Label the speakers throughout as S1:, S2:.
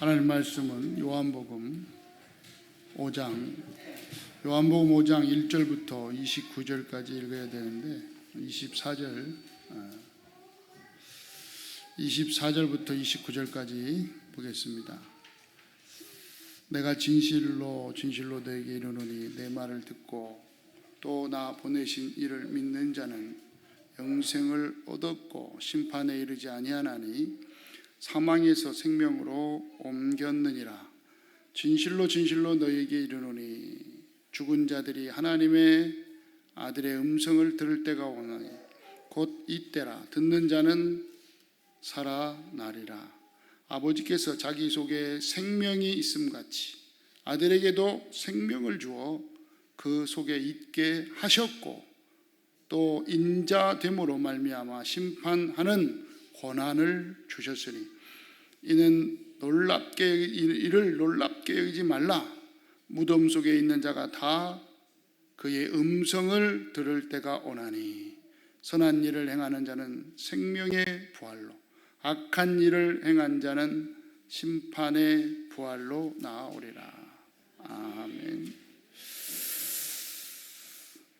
S1: 하나님 말씀은 요한복음 5장 1절부터 29절까지 읽어야 되는데 24절부터 29절까지 보겠습니다. 내가 진실로 너에게 이르노니 내 말을 듣고 또 나 보내신 이를 믿는 자는 영생을 얻었고 심판에 이르지 아니하나니 사망에서 생명으로 옮겼느니라. 진실로 너희에게 이르노니 죽은 자들이 하나님의 아들의 음성을 들을 때가 오나니 곧 이때라. 듣는 자는 살아나리라. 아버지께서 자기 속에 생명이 있음같이 아들에게도 생명을 주어 그 속에 있게 하셨고 또 인자됨으로 말미암아 심판하는 권한을 주셨으니 이를 놀랍게 여기지 말라. 무덤 속에 있는 자가 다 그의 음성을 들을 때가 오나니 선한 일을 행하는 자는 생명의 부활로 악한 일을 행한 자는 심판의 부활로 나아오리라. 아멘.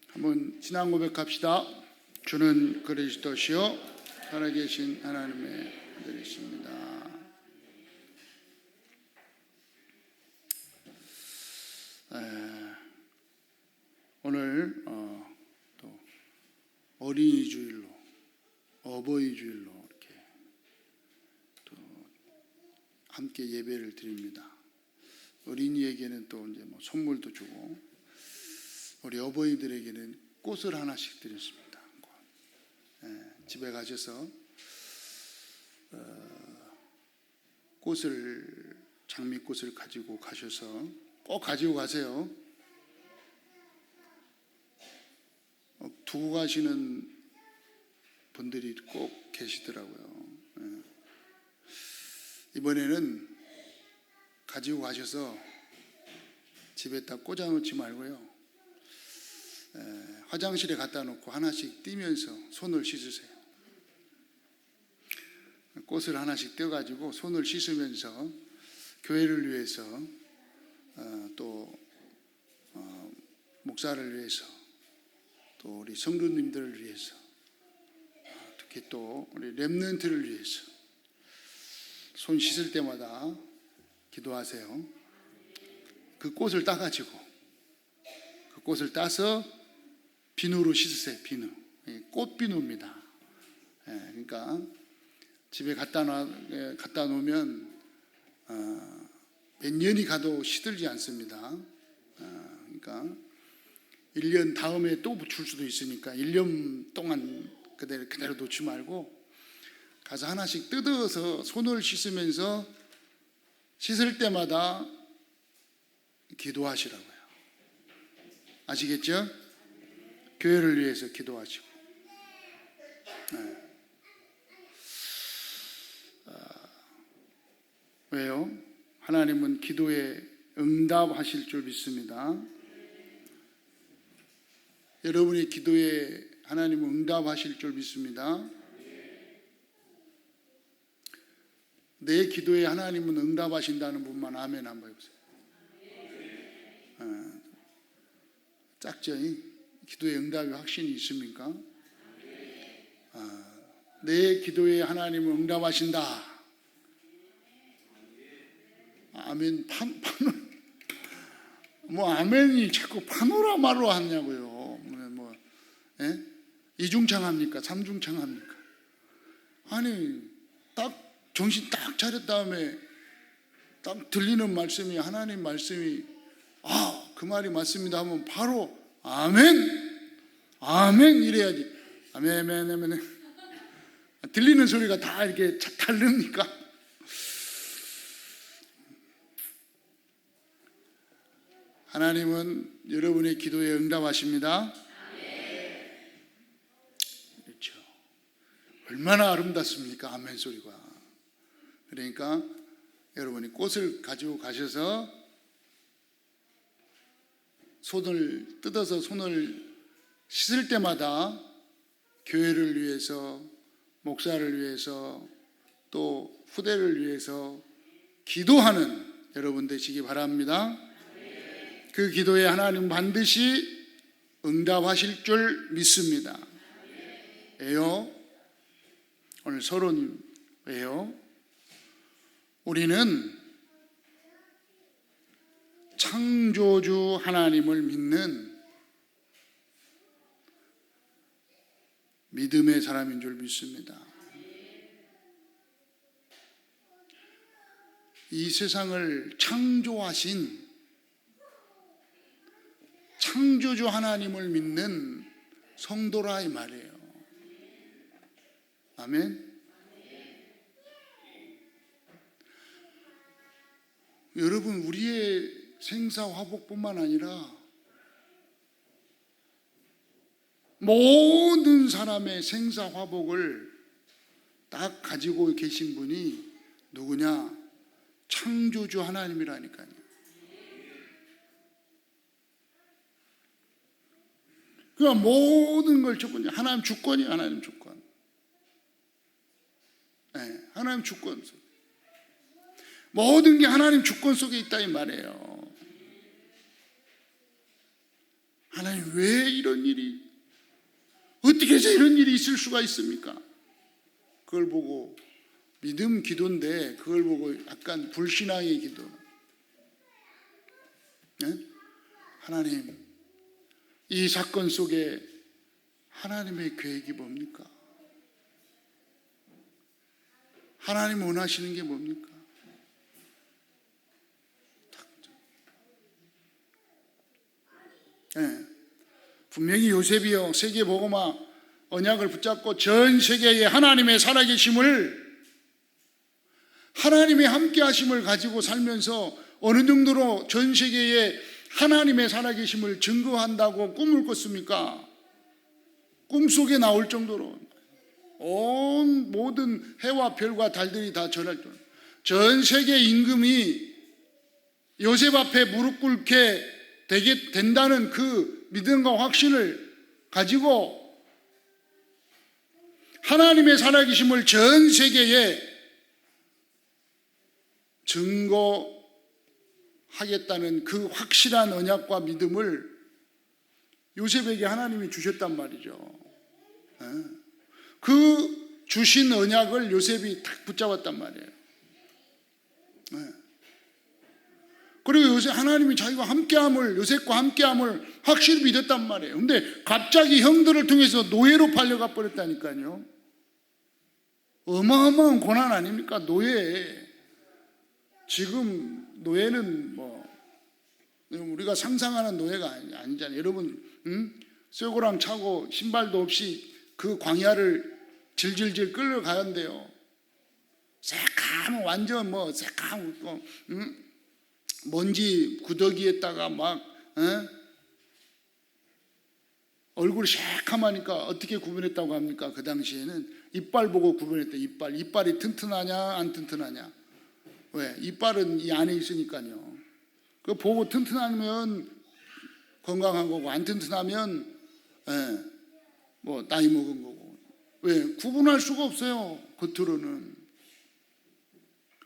S1: 한번 신앙 고백합시다. 주는 그리스도시요 살아계신 하나님의 아들이십니다. 오늘 또 어린이 주일로 어버이 주일로 이렇게 또 함께 예배를 드립니다. 어린이에게는 또 이제 뭐 선물도 주고 우리 어버이들에게는 꽃을 하나씩 드렸습니다. 집에 가셔서 장미꽃을 가지고 가셔서 꼭 가지고 가세요. 두고 가시는 분들이 꼭 계시더라고요. 이번에는 가지고 가셔서 집에다 꽂아놓지 말고요, 화장실에 갖다 놓고 하나씩 띄면서 손을 씻으세요. 꽃을 하나씩 떼어가지고 손을 씻으면서 교회를 위해서 또 목사를 위해서 또 우리 성도님들을 위해서 특히 또 우리 렘넌트를 위해서 손 씻을 때마다 기도하세요. 그 꽃을 따가지고 그 꽃을 따서 비누로 씻으세요. 비누, 꽃비누입니다. 그러니까 집에 갖다 놓으면 몇 년이 가도 시들지 않습니다. 그러니까 1년 다음에 또 줄 수도 있으니까 1년 동안 그대로 놓지 말고 가서 하나씩 뜯어서 손을 씻으면서 씻을 때마다 기도하시라고요. 아시겠죠? 교회를 위해서 기도하시고. 왜요? 하나님은 기도에 응답하실 줄 믿습니다. 여러분의 기도에 하나님은 응답하실 줄 믿습니다. 내 기도에 하나님은 응답하신다는 분만 아멘 한번 해보세요. 작죠? 기도에 응답의 확신이 있습니까? 내 기도에 하나님은 응답하신다. 아멘. 뭐 아멘이 자꾸 파노라마로 하냐고요. 뭐 이중창합니까? 삼중창합니까? 아니 딱 정신 딱 차렸 다음에 딱 들리는 말씀이 하나님 말씀이 그 말이 맞습니다 하면 바로 아멘 아멘 이래야지. 아멘 아멘 아멘. 들리는 소리가 다 이렇게 다릅니까? 하나님은 여러분의 기도에 응답하십니다. 그렇죠. 얼마나 아름답습니까? 아멘 소리가. 그러니까 여러분이 꽃을 가지고 가셔서 손을 뜯어서 손을 씻을 때마다 교회를 위해서, 목사를 위해서, 또 후대를 위해서 기도하는 여러분 되시기 바랍니다. 그 기도에 하나님 반드시 응답하실 줄 믿습니다. 왜요? 오늘 서론 왜요? 우리는 창조주 하나님을 믿는 믿음의 사람인 줄 믿습니다. 이 세상을 창조하신 창조주 하나님을 믿는 성도라 이 말이에요. 아멘. 여러분, 우리의 생사화복뿐만 아니라 모든 사람의 생사화복을 딱 가지고 계신 분이 누구냐? 창조주 하나님이라니까요. 그러니까 모든 걸 주권, 하나님 주권이에요. 하나님 주권. 네, 하나님 주권 속. 모든 게 하나님 주권 속에 있다 이 말이에요. 하나님 왜 이런 일이, 어떻게 해서 이런 일이 있을 수가 있습니까? 그걸 보고 믿음 기도인데 그걸 보고 약간 불신앙의 기도. 네? 하나님, 이 사건 속에 하나님의 계획이 뭡니까? 하나님 원하시는 게 뭡니까? 네. 분명히 요셉이요 세계복음화 언약을 붙잡고 전 세계에 하나님의 살아계심을, 하나님의 함께하심을 가지고 살면서 어느 정도로 전 세계에 하나님의 살아계심을 증거한다고 꿈을 꿨습니까? 꿈속에 나올 정도로 온 모든 해와 별과 달들이 다 전할 정도로 전 세계 임금이 요셉 앞에 무릎 꿇게 된다는 그 믿음과 확신을 가지고 하나님의 살아계심을 전 세계에 증거하겠다는 그 확실한 언약과 믿음을 요셉에게 하나님이 주셨단 말이죠. 그 주신 언약을 요셉이 딱 붙잡았단 말이에요. 그리고 요새 하나님이 자기가 함께함을, 요셉과 함께함을 확실히 믿었단 말이에요. 근데 갑자기 형들을 통해서 노예로 팔려가 버렸다니까요. 어마어마한 고난 아닙니까? 노예. 지금 노예는 뭐 우리가 상상하는 노예가 아니잖아요. 여러분, 쇠고랑 차고 신발도 없이 그 광야를 질질질 끌려가는데요. 새카만 완전 뭐 새카만 먼지 구더기에다가 막 얼굴이 새카마니까 어떻게 구분했다고 합니까? 그 당시에는 이빨 보고 구분했대. 이빨이 튼튼하냐 안 튼튼하냐. 왜? 이빨은 이 안에 있으니까요. 그 보고 튼튼하면 건강한 거고 안 튼튼하면 뭐 나이 먹은 거고. 왜? 구분할 수가 없어요. 겉으로는.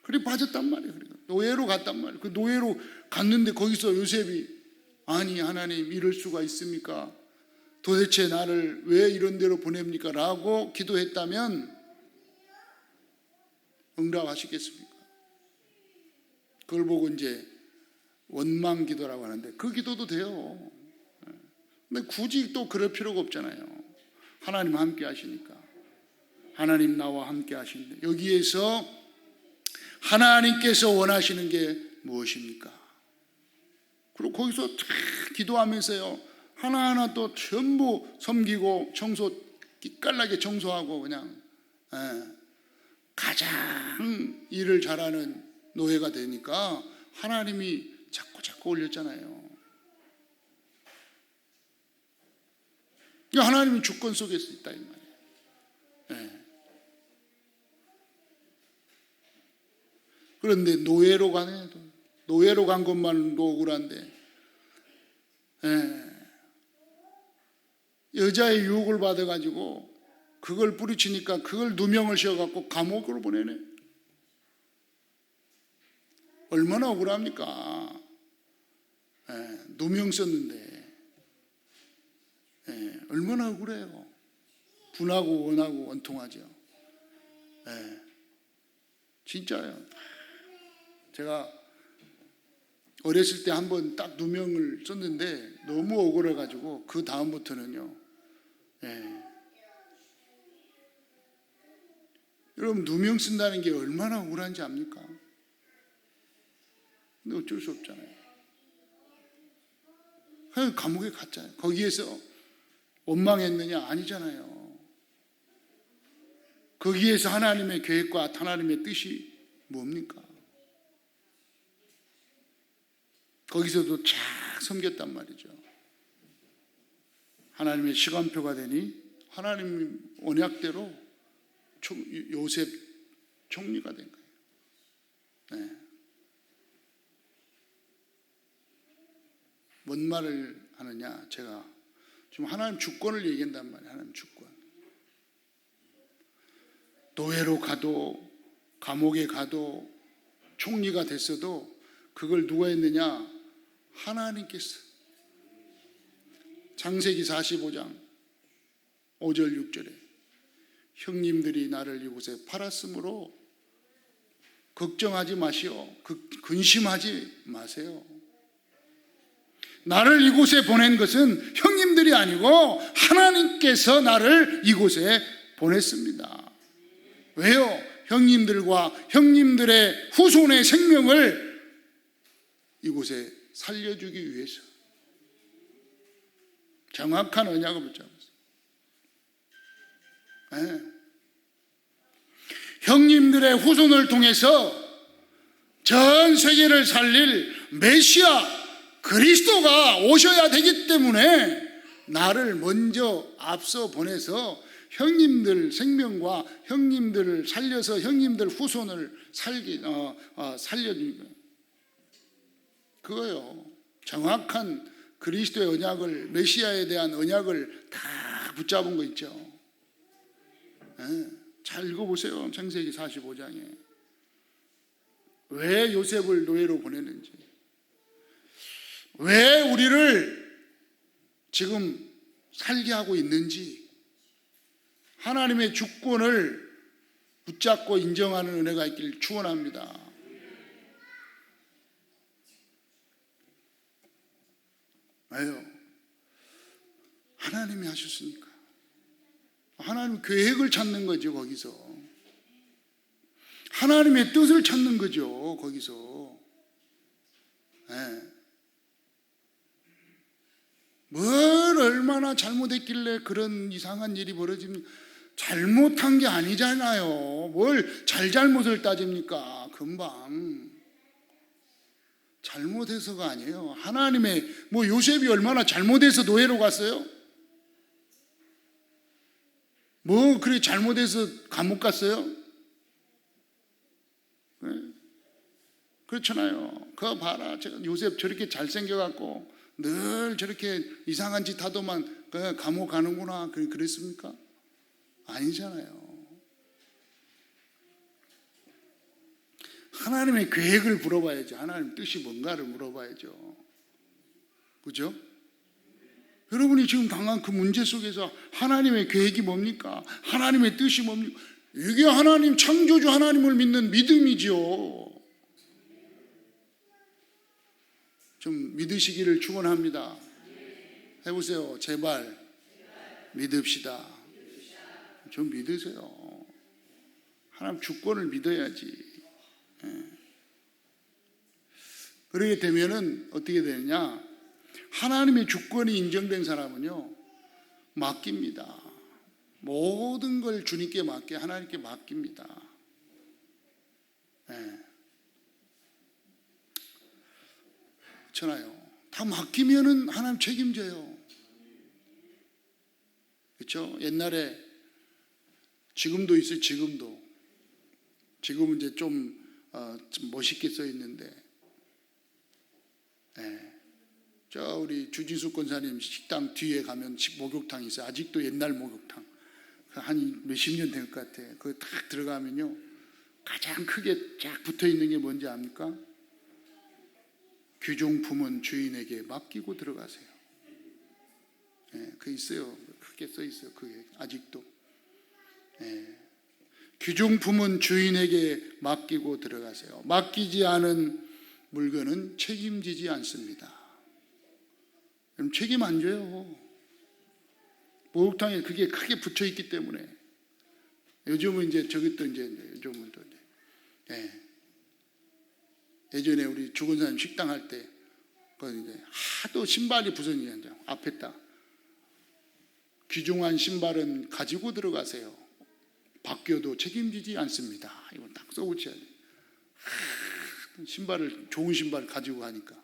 S1: 그래 빠졌단 말이에요. 노예로 갔단 말이에요. 그 노예로 갔는데 거기서 요셉이 아니 하나님 이럴 수가 있습니까? 도대체 나를 왜 이런 데로 보냅니까? 라고 기도했다면 응답하시겠습니까? 그걸 보고 이제 원망 기도라고 하는데 그 기도도 돼요. 근데 굳이 또 그럴 필요가 없잖아요. 하나님 함께 하시니까. 하나님 나와 함께 하시는데 여기에서 하나님께서 원하시는 게 무엇입니까? 그리고 거기서 기도하면서요 하나하나 또 전부 섬기고 청소 기깔나게 청소하고 그냥 가장 일을 잘하는 노예가 되니까 하나님이 자꾸 올렸잖아요. 하나님은 주권 속에서 있다 이 말이에요. 그런데 노예로 간 것만도 억울한데 여자의 유혹을 받아가지고 그걸 뿌리치니까 그걸 누명을 씌워갖고 감옥으로 보내네. 얼마나 억울합니까? 누명 썼는데 얼마나 억울해요. 분하고 원하고 원통하죠. 진짜요. 제가 어렸을 때 한번 딱 누명을 썼는데 너무 억울해가지고 그 다음부터는요. 여러분 누명 쓴다는 게 얼마나 억울한지 압니까? 근데 어쩔 수 없잖아요. 감옥에 갔잖아요. 거기에서 원망했느냐? 아니잖아요. 거기에서 하나님의 계획과 하나님의 뜻이 뭡니까? 거기서도 쫙 섬겼단 말이죠. 하나님의 시간표가 되니 하나님 언약대로 요셉 총리가 된 거예요. 뭔 말을 하느냐? 제가 지금 하나님 주권을 얘기한단 말이에요. 하나님 주권. 노예로 가도 감옥에 가도 총리가 됐어도 그걸 누가 했느냐? 하나님께서. 창세기 45장 5절 6절에 형님들이 나를 이곳에 팔았으므로 걱정하지 마시오. 근심하지 마세요. 나를 이곳에 보낸 것은 형님들이 아니고 하나님께서 나를 이곳에 보냈습니다. 왜요? 형님들과 형님들의 후손의 생명을 이곳에 살려주기 위해서. 정확한 언약을 붙잡았어요. 형님들의 후손을 통해서 전 세계를 살릴 메시아 그리스도가 오셔야 되기 때문에 나를 먼저 앞서 보내서 형님들 생명과 형님들을 살려서 형님들 후손을 살려주는 거예요. 그거요. 정확한 그리스도의 언약을, 메시아에 대한 언약을 다 붙잡은 거 있죠. 잘 읽어보세요. 창세기 45장에 왜 요셉을 노예로 보내는지, 왜 우리를 지금 살게 하고 있는지, 하나님의 주권을 붙잡고 인정하는 은혜가 있길 축원합니다. 왜요? 하나님이 하셨으니까. 하나님 계획을 찾는 거죠. 거기서 하나님의 뜻을 찾는 거죠. 거기서 뭘 얼마나 잘못했길래 그런 이상한 일이 벌어집니까? 잘못한 게 아니잖아요. 뭘 잘못을 따집니까? 금방 잘못해서가 아니에요. 하나님의 요셉이 얼마나 잘못해서 노예로 갔어요? 그래 잘못해서 감옥 갔어요? 그렇잖아요. 그거 봐라, 요셉 저렇게 잘생겨갖고 늘 저렇게 이상한 짓 하더만 그냥 감옥 가는구나 그랬습니까? 아니잖아요. 하나님의 계획을 물어봐야죠. 하나님 뜻이 뭔가를 물어봐야죠. 그죠? 여러분이 지금 당한 그 문제 속에서 하나님의 계획이 뭡니까? 하나님의 뜻이 뭡니까? 이게 하나님, 창조주 하나님을 믿는 믿음이죠. 좀 믿으시기를 축원합니다. 해보세요. 제발 믿읍시다. 좀 믿으세요. 하나님 주권을 믿어야지. 그러게 되면은 어떻게 되느냐? 하나님의 주권이 인정된 사람은요, 맡깁니다. 모든 걸 주님께 맡게, 하나님께 맡깁니다. 그렇잖아요. 다 맡기면은 하나님 책임져요. 그렇죠? 옛날에, 지금도 있어요. 지금은 이제 좀 멋있게 써 있는데, 저 우리 주지수 권사님 식당 뒤에 가면 목욕탕이 있어요. 아직도 옛날 목욕탕. 한 몇십 년 된 것 같아. 그거 딱 들어가면요, 가장 크게 쫙 붙어 있는 게 뭔지 압니까? 귀중품은 주인에게 맡기고 들어가세요. 그게 있어요. 크게 써 있어요. 그게 아직도. 귀중품은 주인에게 맡기고 들어가세요. 맡기지 않은 물건은 책임지지 않습니다. 그럼 책임 안 져요. 목욕탕에 그게 크게 붙여 있기 때문에. 요즘은 이제 저것도 요즘은 또 예전에 우리 주권사님 식당 할 때 이제 하도 신발이 부서지냐, 앞에다 귀중한 신발은 가지고 들어가세요. 바뀌어도 책임지지 않습니다. 이거 딱 써붙여야 돼. 신발을, 좋은 신발을 가지고 가니까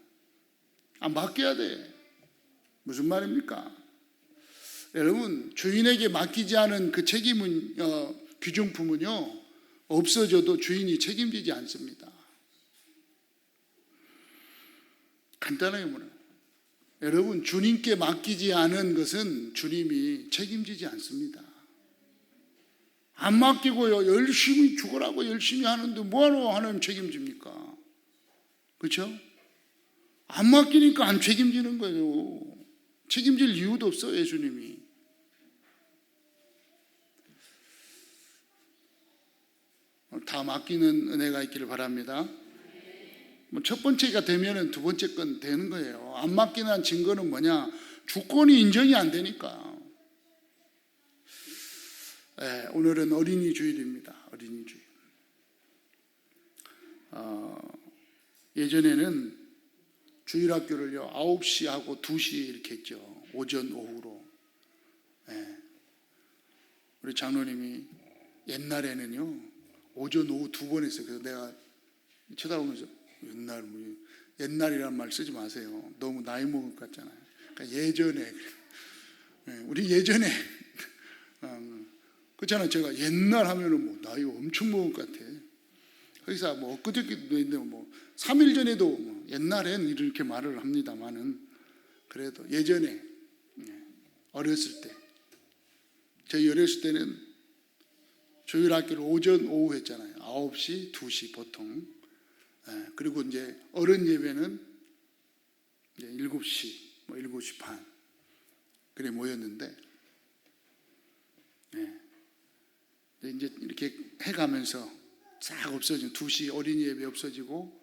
S1: 맡겨야 돼. 무슨 말입니까? 여러분, 주인에게 맡기지 않은 그 책임은, 귀중품은요, 없어져도 주인이 책임지지 않습니다. 간단하게 말해요. 여러분, 주님께 맡기지 않은 것은 주님이 책임지지 않습니다. 안 맡기고요, 열심히 죽으라고 열심히 하는데 뭐하러 하나님 책임집니까? 그렇죠? 안 맡기니까 안 책임지는 거예요. 책임질 이유도 없어요, 예수님이. 다 맡기는 은혜가 있기를 바랍니다. 첫 번째가 되면은 두 번째 건 되는 거예요. 안 맡기는 증거는 뭐냐? 주권이 인정이 안 되니까. 오늘은 어린이 주일입니다. 어린이 주일. 예전에는 주일학교를요, 9시하고 2시 이렇게 했죠. 오전, 오후로. 우리 장로님이 옛날에는요, 오전, 오후 2번 했어요. 그래서 내가 쳐다보면서, 옛날이란 말 쓰지 마세요. 너무 나이 먹은 것 같잖아요. 그러니까 예전에, 우리 예전에, 그렇잖아요. 제가 옛날 하면은 뭐 나이 엄청 먹은 것 같아. 그래서 뭐 엊그저께도 있는데 뭐 3일 전에도 뭐 옛날엔 이렇게 말을 합니다만은, 그래도 예전에 어렸을 때, 저희 어렸을 때는 주일학교를 오전 오후 했잖아요. 9시, 2시 보통. 그리고 이제 어른 예배는 이제 7시, 뭐 7시 반 그래 모였는데, 이제 이렇게 해가면서 싹 없어지고, 2시 어린이 예배 없어지고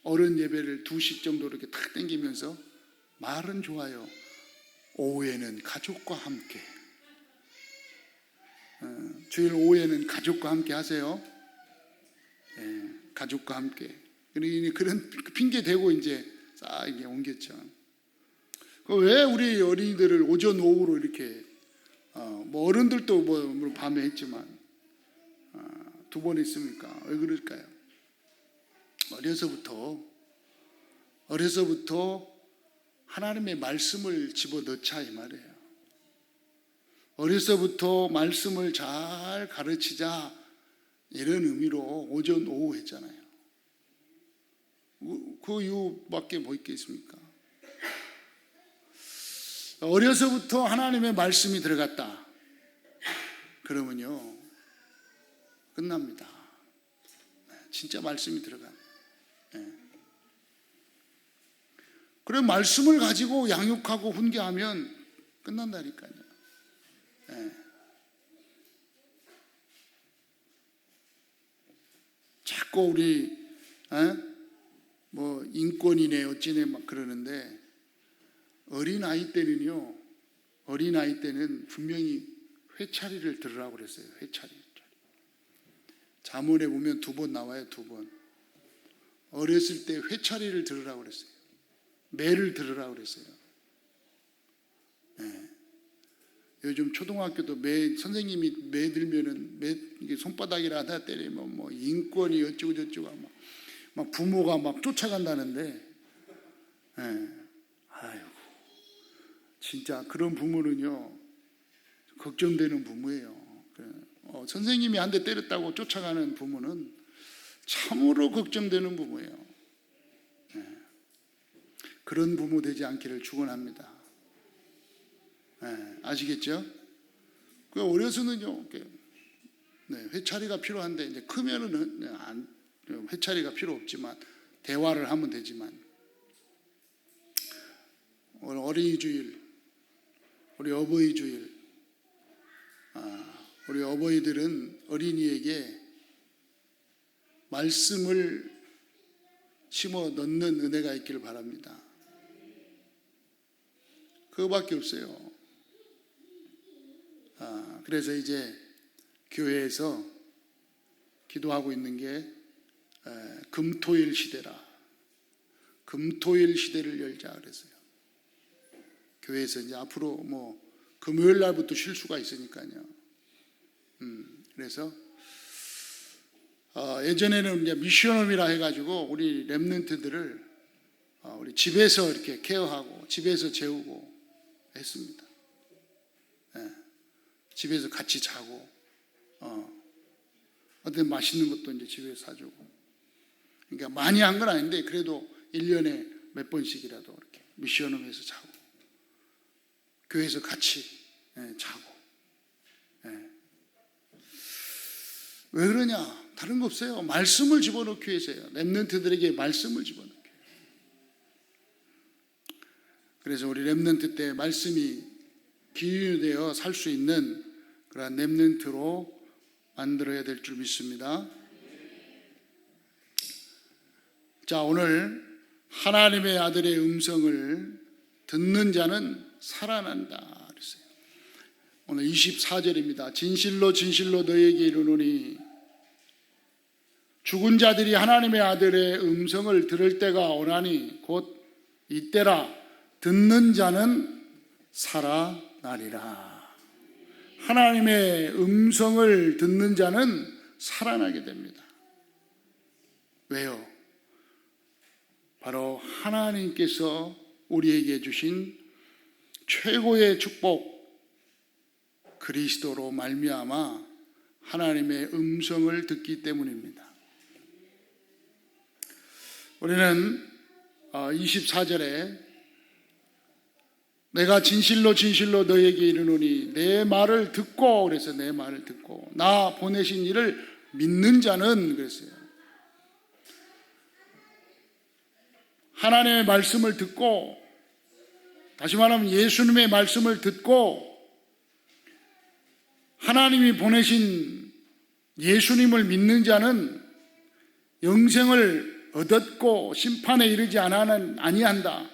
S1: 어른 예배를 2시 정도 이렇게 탁 당기면서, 말은 좋아요. 오후에는 가족과 함께. 주일 오후에는 가족과 함께 하세요. 가족과 함께. 그런 핑계 대고 이제 싹 이게 옮겼죠. 왜 우리 어린이들을 오전 오후로 이렇게, 뭐 어른들도 뭐 밤에 했지만 2번 했습니까? 왜 그럴까요? 어려서부터 하나님의 말씀을 집어넣자 이 말이에요. 어려서부터 말씀을 잘 가르치자, 이런 의미로 오전 오후 했잖아요. 그 이유밖에 뭐 있겠습니까? 어려서부터 하나님의 말씀이 들어갔다 그러면요 끝납니다. 진짜 말씀이 들어가요. 그래 말씀을 가지고 양육하고 훈계하면 끝난다니까요. 자꾸 우리 뭐 인권이네 어찌네 막 그러는데 어린아이 때는요, 어린아이 때는 분명히 회차리를 들으라고 그랬어요. 회차리. 잠언에 보면 2번 나와요. 2번. 어렸을 때 회차리를 들으라고 그랬어요. 매를 들으라고 그랬어요. 요즘 초등학교도 선생님이 매 들면은 이게 손바닥이라 하다 때리면 뭐 인권이 어쩌고 저쩌고 막 부모가 막 쫓아간다는데, 아이고 진짜 그런 부모는요 걱정되는 부모예요. 선생님이 한 대 때렸다고 쫓아가는 부모는 참으로 걱정되는 부모예요. 그런 부모 되지 않기를 축원합니다. 아시겠죠? 그 어려서는요, 회차리가 필요한데 이제 크면은 회차리가 필요 없지만 대화를 하면 되지만 오늘 어린이 주일, 우리 어버이 주일, 우리 어버이들은 어린이에게 말씀을 심어 넣는 은혜가 있기를 바랍니다. 그거밖에 없어요. 그래서 이제 교회에서 기도하고 있는 게 금토일 시대라. 금토일 시대를 열자 그랬어요. 교회에서 이제 앞으로 뭐 금요일 날부터 쉴 수가 있으니까요. 그래서 예전에는 이제 미션홈이라 해가지고 우리 렘넌트들을 우리 집에서 이렇게 케어하고 집에서 재우고 했습니다. 집에서 같이 자고 어떤 맛있는 것도 이제 집에서 사주고, 그러니까 많이 한 건 아닌데 그래도 1년에 몇 번씩이라도 이렇게 미션홈에서 자고 교회에서 같이 자고. 왜 그러냐? 다른 거 없어요. 말씀을 집어넣기 위해서요. 렘넌트들에게 말씀을 집어넣기 위해서. 그래서 우리 렘넌트 때 말씀이 기준되어 살 수 있는 그런 렘넌트로 만들어야 될 줄 믿습니다. 자, 오늘 하나님의 아들의 음성을 듣는 자는 살아난다 그랬어요. 오늘 24절입니다. 진실로 진실로 너희에게 이르노니 죽은 자들이 하나님의 아들의 음성을 들을 때가 오나니 곧 이때라. 듣는 자는 살아나리라. 하나님의 음성을 듣는 자는 살아나게 됩니다. 왜요? 바로 하나님께서 우리에게 주신 최고의 축복 그리스도로 말미암아 하나님의 음성을 듣기 때문입니다. 우리는 24절에 내가 진실로 진실로 너에게 이르노니 내 말을 듣고, 그래서 내 말을 듣고 나 보내신 이를 믿는 자는 그랬어요. 하나님의 말씀을 듣고, 다시 말하면 예수님의 말씀을 듣고 하나님이 보내신 예수님을 믿는 자는 영생을 얻었고 심판에 이르지 아니한다.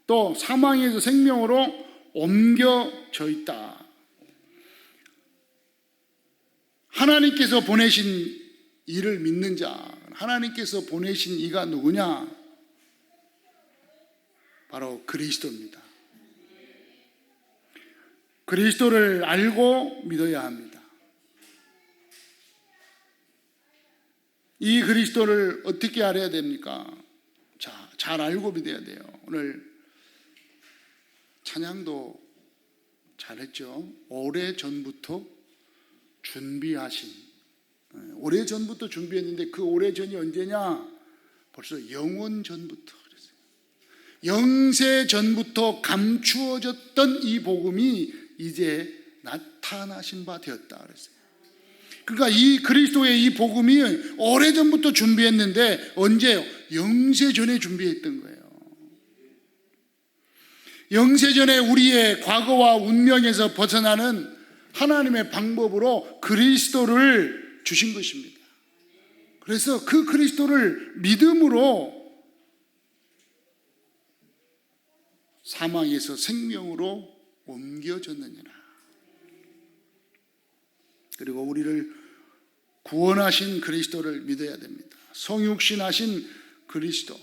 S1: 또 사망에서 생명으로 옮겨져 있다. 하나님께서 보내신 이를 믿는 자, 하나님께서 보내신 이가 누구냐? 바로 그리스도입니다. 그리스도를 알고 믿어야 합니다. 이 그리스도를 어떻게 알아야 됩니까? 자, 잘 알고 믿어야 돼요. 오늘 찬양도 잘했죠. 오래전부터 준비하신, 오래전부터 준비했는데 그 오래전이 언제냐? 벌써 영원 전부터 그랬어요. 영세 전부터 감추어졌던 이 복음이 이제 나타나신 바 되었다 그랬어요. 그러니까 이 그리스도의 이 복음이 오래전부터 준비했는데 언제요? 영세 전에 준비했던 거예요. 영세 전에 우리의 과거와 운명에서 벗어나는 하나님의 방법으로 그리스도를 주신 것입니다. 그래서 그 그리스도를 믿음으로 사망에서 생명으로 옮겨졌느니라. 그리고 우리를 구원하신 그리스도를 믿어야 됩니다. 성육신하신 그리스도,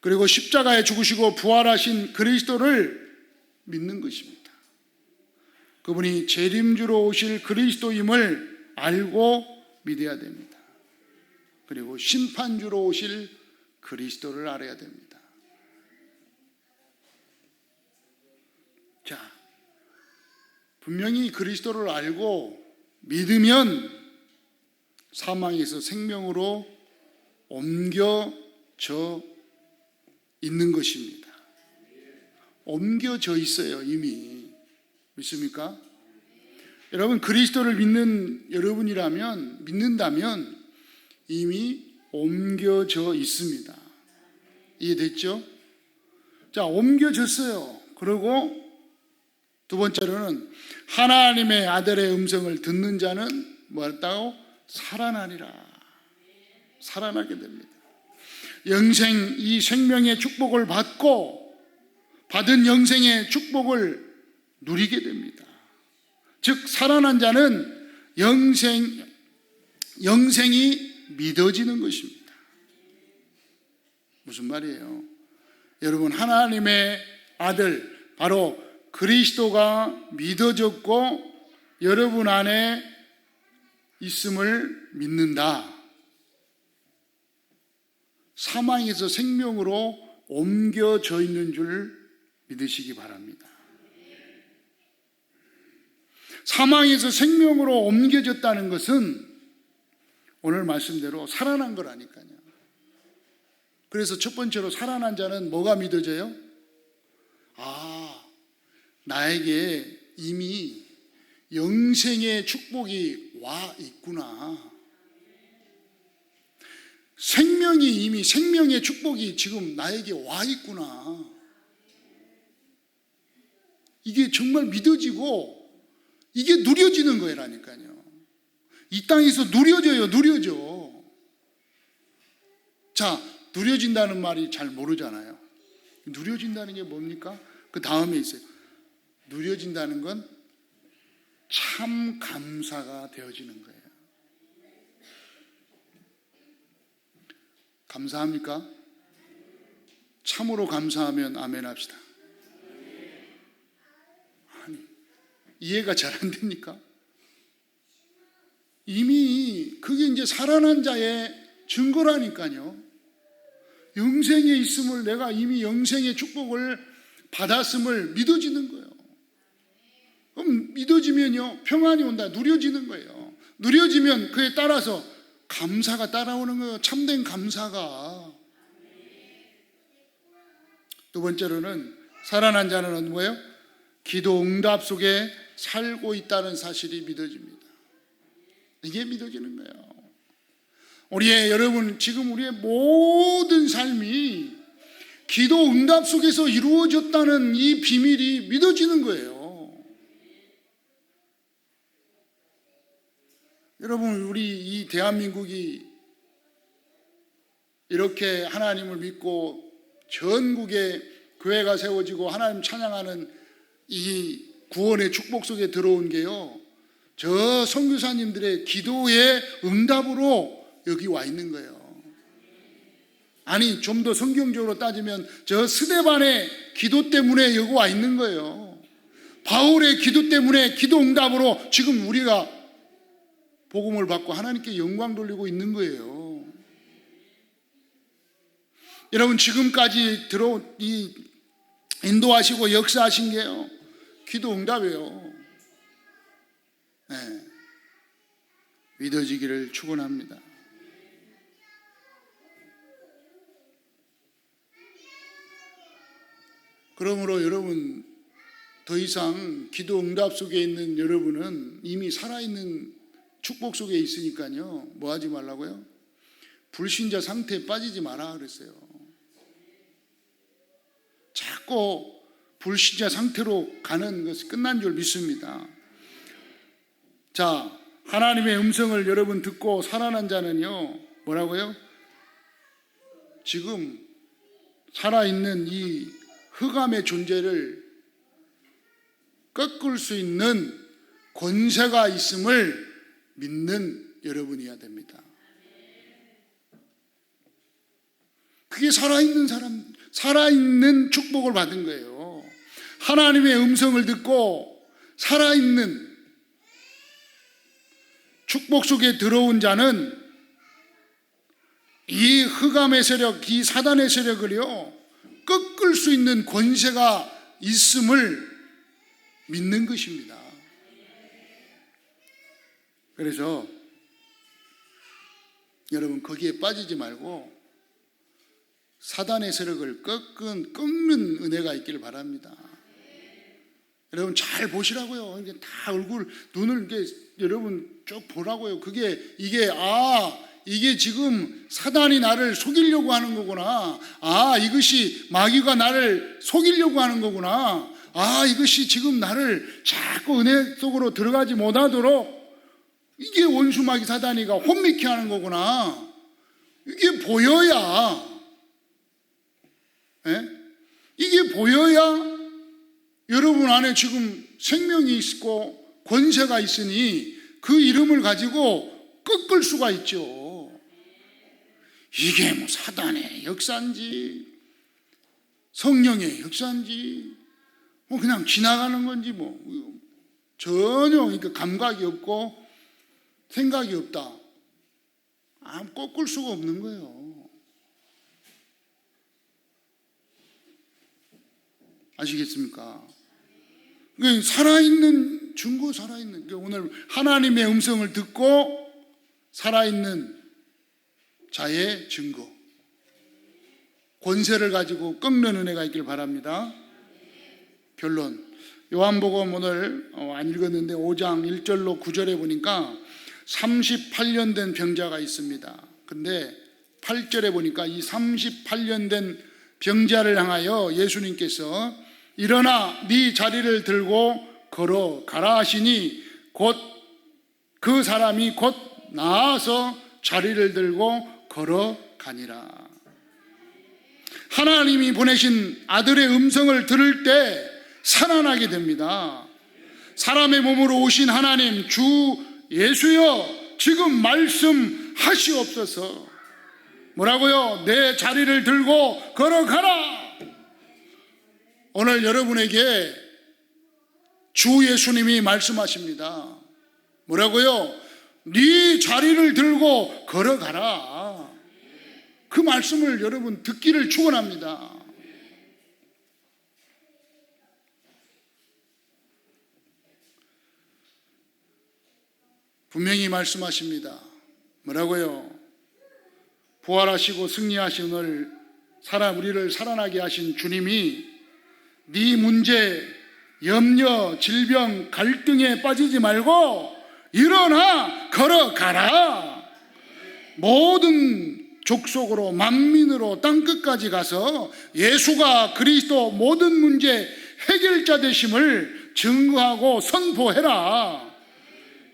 S1: 그리고 십자가에 죽으시고 부활하신 그리스도를 믿는 것입니다. 그분이 재림주로 오실 그리스도임을 알고 믿어야 됩니다. 그리고 심판주로 오실 그리스도를 알아야 됩니다. 자, 분명히 그리스도를 알고 믿으면 사망에서 생명으로 옮겨져 있는 것입니다. 옮겨져 있어요, 이미. 믿습니까? 여러분, 그리스도를 믿는다면 이미 옮겨져 있습니다. 이해됐죠? 자, 옮겨졌어요. 그리고 두 번째로는 하나님의 아들의 음성을 듣는 자는 뭐였다고? 살아나리라. 살아나게 됩니다. 영생, 이 생명의 축복을 받은 영생의 축복을 누리게 됩니다. 즉 살아난 자는 영생이 믿어지는 것입니다. 무슨 말이에요? 여러분, 하나님의 아들 바로 그리스도가 믿어졌고 여러분 안에 있음을 믿는다. 사망에서 생명으로 옮겨져 있는 줄 믿으시기 바랍니다. 사망에서 생명으로 옮겨졌다는 것은 오늘 말씀대로 살아난 거라니까요. 그래서 첫 번째로 살아난 자는 뭐가 믿어져요? 나에게 이미 영생의 축복이 와 있구나. 생명의 축복이 지금 나에게 와 있구나. 이게 정말 믿어지고 이게 누려지는 거라니까요. 이 땅에서 누려져. 자, 누려진다는 말이 잘 모르잖아요. 누려진다는 게 뭡니까? 그 다음에 있어요. 누려진다는 건 참 감사가 되어지는 거예요. 감사합니까? 참으로 감사하면 아멘 합시다. 아니, 이해가 잘 안 됩니까? 이미 그게 이제 살아난 자의 증거라니까요. 영생에 있음을, 내가 이미 영생의 축복을 받았음을 믿어지는 거예요. 그럼 믿어지면요, 평안이 온다. 누려지는 거예요. 누려지면 그에 따라서 감사가 따라오는 거예요. 참된 감사가. 두 번째로는 살아난 자는 뭐예요? 기도 응답 속에 살고 있다는 사실이 믿어집니다. 이게 믿어지는 거예요. 여러분, 지금 우리의 모든 삶이 기도 응답 속에서 이루어졌다는 이 비밀이 믿어지는 거예요. 여러분, 우리 이 대한민국이 이렇게 하나님을 믿고 전국에 교회가 세워지고 하나님 찬양하는 이 구원의 축복 속에 들어온 게요, 저 선교사님들의 기도의 응답으로 여기 와 있는 거예요. 아니, 좀 더 성경적으로 따지면 저 스데반의 기도 때문에 여기 와 있는 거예요. 바울의 기도 때문에 기도 응답으로 지금 우리가 복음을 받고 하나님께 영광 돌리고 있는 거예요. 여러분, 지금까지 인도하시고 역사하신 게요, 기도 응답이에요. 네. 믿어지기를 축원합니다. 그러므로 여러분, 더 이상 기도 응답 속에 있는 여러분은 이미 살아있는 축복 속에 있으니까요, 뭐 하지 말라고요? 불신자 상태에 빠지지 마라 그랬어요. 자꾸 불신자 상태로 가는 것이 끝난 줄 믿습니다. 자, 하나님의 음성을 여러분 듣고 살아난 자는요, 뭐라고요? 지금 살아있는 이 흑암의 존재를 꺾을 수 있는 권세가 있음을 믿는 여러분이어야 됩니다. 그게 살아있는 사람, 살아있는 축복을 받은 거예요. 하나님의 음성을 듣고 살아있는 축복 속에 들어온 자는 이 흑암의 세력, 이 사단의 세력을요, 꺾을 수 있는 권세가 있음을 믿는 것입니다. 그래서 여러분, 거기에 빠지지 말고 사단의 세력을 꺾는 은혜가 있기를 바랍니다. 여러분, 잘 보시라고요. 이게 다 얼굴, 눈을 이렇게 여러분 쭉 보라고요. 이게 지금 사단이 나를 속이려고 하는 거구나. 이것이 마귀가 나를 속이려고 하는 거구나. 이것이 지금 나를 자꾸 은혜 속으로 들어가지 못하도록 이게 원수 마귀 사단이가 혼미케 하는 거구나. 이게 보여야, 이게 보여야 여러분 안에 지금 생명이 있고 권세가 있으니 그 이름을 가지고 꺾을 수가 있죠. 이게 뭐 사단의 역사인지 성령의 역사인지 뭐 그냥 지나가는 건지 뭐 전혀 그러니까 감각이 없고 생각이 없다. 꺾을 수가 없는 거예요. 아시겠습니까? 살아있는 증거, 살아있는, 오늘 하나님의 음성을 듣고 살아있는 자의 증거, 권세를 가지고 꺾는 은혜가 있길 바랍니다. 결론, 요한복음 오늘 안 읽었는데 5장 1절로 9절에 보니까 38년 된 병자가 있습니다. 근데 8절에 보니까 이 38년 된 병자를 향하여 예수님께서 일어나 네 자리를 들고 걸어가라 하시니 곧 그 사람이 곧 나아서 자리를 들고 걸어가니라. 하나님이 보내신 아들의 음성을 들을 때 살아나게 됩니다. 사람의 몸으로 오신 하나님 주 예수여, 지금 말씀하시옵소서. 뭐라고요? 내 자리를 들고 걸어가라. 오늘 여러분에게 주 예수님이 말씀하십니다. 뭐라고요? 네 자리를 들고 걸어가라. 그 말씀을 여러분 듣기를 축원합니다. 분명히 말씀하십니다. 뭐라고요? 부활하시고 승리하신 우리를 살아나게 하신 주님이 네 문제, 염려, 질병, 갈등에 빠지지 말고 일어나 걸어가라. 모든 족속으로 만민으로 땅끝까지 가서 예수가 그리스도 모든 문제 해결자 되심을 증거하고 선포해라.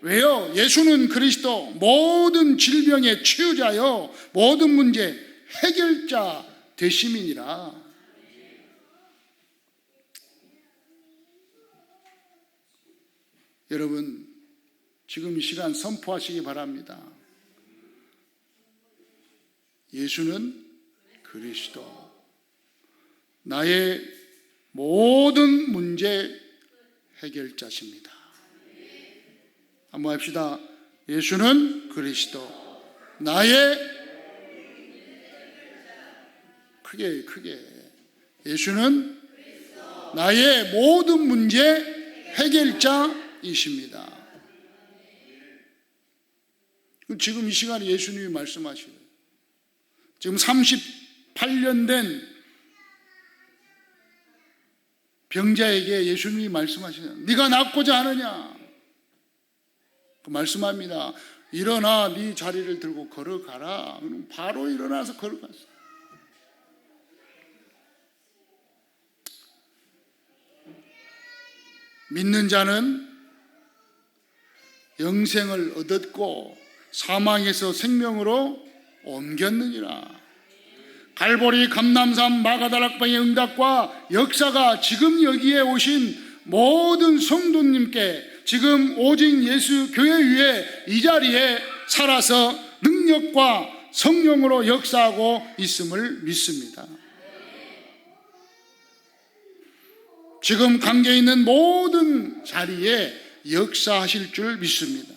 S1: 왜요? 예수는 그리스도 모든 질병의 치유자요 모든 문제 해결자 되심이니라. 여러분, 지금 이 시간 선포하시기 바랍니다. 예수는 그리스도, 나의 모든 문제 해결자십니다. 한번 합시다. 예수는 그리스도, 나의, 크게 예수는 나의 모든 문제 해결자이십니다. 지금 이 시간에 예수님이 말씀하시는, 지금 38년 된 병자에게 예수님이 말씀하시잖아요. 네가 낫고자 하느냐? 말씀합니다. 일어나 네 자리를 들고 걸어가라. 바로 일어나서 걸어갔어요. 믿는 자는 영생을 얻었고 사망에서 생명으로 옮겼느니라. 갈보리 감람산 마가다락방의 응답과 역사가 지금 여기에 오신 모든 성도님께 지금 오직 예수 교회 위에 이 자리에 살아서 능력과 성령으로 역사하고 있음을 믿습니다. 지금 관계 있는 모든 자리에 역사하실 줄 믿습니다.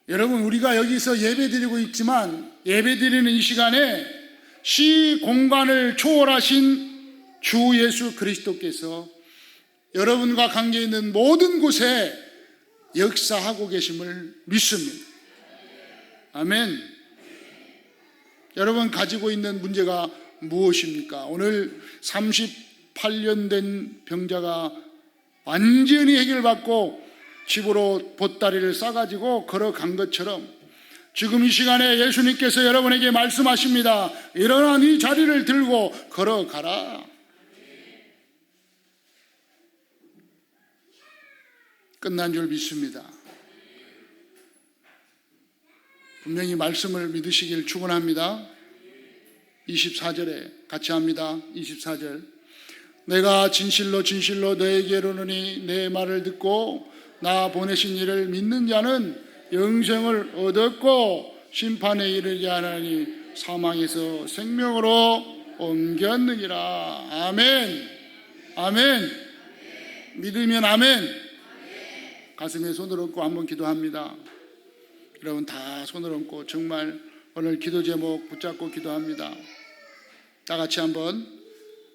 S1: 여러분, 우리가 여기서 예배드리고 있지만 예배드리는 이 시간에 시공간을 초월하신 주 예수 그리스도께서 여러분과 관계 있는 모든 곳에 역사하고 계심을 믿습니다. 아멘. 여러분 가지고 있는 문제가 무엇입니까? 오늘 38년 된 병자가 완전히 해결받고 집으로 보따리를 싸가지고 걸어간 것처럼 지금 이 시간에 예수님께서 여러분에게 말씀하십니다. 일어나 네 자리를 들고 걸어가라. 끝난 줄 믿습니다. 분명히 말씀을 믿으시길 축원합니다. 24절에 같이 합니다. 24절. 내가 진실로 진실로 너에게 이르노니 내 말을 듣고 나 보내신 이를 믿는 자는 영생을 얻었고 심판에 이르지 않으니 사망에서 생명으로 옮겼느니라. 아멘. 아멘. 믿으면 아멘. 가슴에 손을 얹고 한번 기도합니다. 여러분 다 손을 얹고 정말 오늘 기도 제목 붙잡고 기도합니다. 다 같이 한번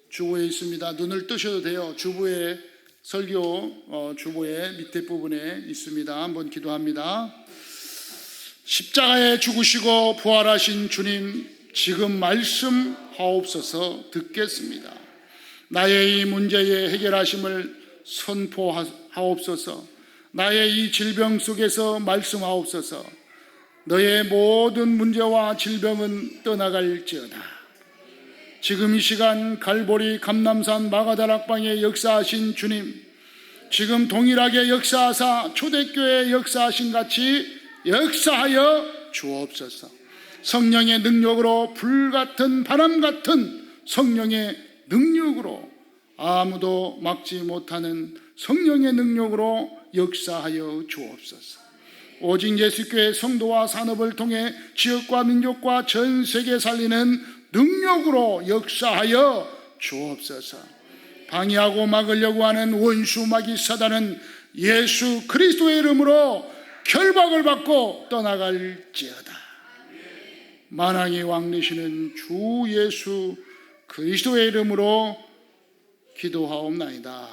S1: 주보에 있습니다. 눈을 뜨셔도 돼요. 주보에 설교 주보의 밑에 부분에 있습니다. 한번 기도합니다. 십자가에 죽으시고 부활하신 주님, 지금 말씀하옵소서. 듣겠습니다. 나의 이 문제의 해결하심을 선포하옵소서. 나의 이 질병 속에서 말씀하옵소서. 너의 모든 문제와 질병은 떠나갈지어다. 지금 이 시간 갈보리 감람산 마가다락방에 역사하신 주님, 지금 동일하게 역사하사 초대교회에 역사하신 같이 역사하여 주옵소서. 성령의 능력으로 불같은 바람 같은 성령의 능력으로, 아무도 막지 못하는 성령의 능력으로 역사하여 주옵소서. 오직 예수교회 성도와 산업을 통해 지역과 민족과 전 세계 살리는 능력으로 역사하여 주옵소서. 방해하고 막으려고 하는 원수 마귀 사단은 예수 그리스도의 이름으로 결박을 받고 떠나갈지어다. 만왕의 왕 되시는 주 예수 그리스도의 이름으로 기도하옵나이다.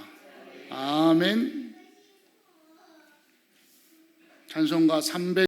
S1: 아멘. 찬송가 300